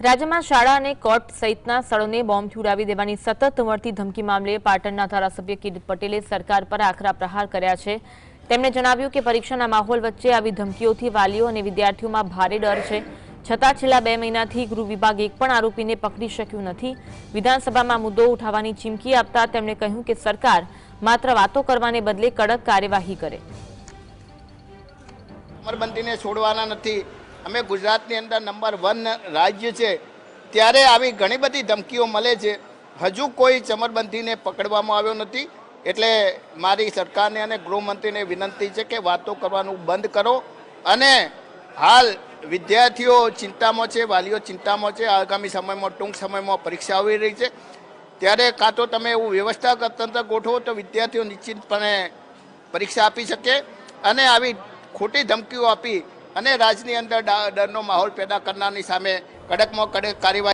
રાજ્યમાં શાળા અને કોર્ટ સહિતના સ્થળોને બોમ્બથી ઉડાવી દેવાની સતત મળતી ધમકી મામલે પાટણના ધારાસભ્ય કિરીટ પટેલે સરકાર પર આકરા પ્રહાર કર્યા છે। તેમણે જણાવ્યું કે પરીક્ષાના માહોલ વચ્ચે આવી ધમકીઓથી વાલીઓ અને વિદ્યાર્થીઓમાં ભારે ડર છે। છતાં છેલ્લા 2 મહિનાથી ગૃહ વિભાગ એક પણ આરોપીને પકડી શક્યું નથી। વિધાનસભામાં મુદ્દો ઉઠાવવાની ચીમકી આપતા તેમણે કહ્યું કે સરકાર માત્ર વાતો કરવાને બદલે કડક કાર્યવાહી કરે। ચમરબંધીને છોડવાના નથી। અમે ગુજરાતની અંદર નંબર 1 રાજ્ય છે, ત્યારે આવી ઘણી બધી ધમકીઓ મળે છે। હજુ કોઈ ચમરબંધીને પકડવામાં આવ્યો નથી। એટલે મારી સરકારને અને ગૃહમંત્રીને વિનંતી છે કે વાતો કરવાનું બંધ કરો। અને હાલ વિદ્યાર્થીઓ ચિંતામાં છે, વાલીઓ ચિંતામાં છે। આગામી સમયમાં ટૂંક સમયમાં પરીક્ષા આવી રહી છે, ત્યારે કાં તો તમે એવું વ્યવસ્થા તંત્ર ગોઠવો તો વિદ્યાર્થીઓ નિશ્ચિતપણે પરીક્ષા આપી શકે। અને આવી ખોટી ધમકીઓ આપી અને રાજ્યની અંદર ડરનો માહોલ પેદા કરનારની સામે કડકમાં કડક કાર્યવાહી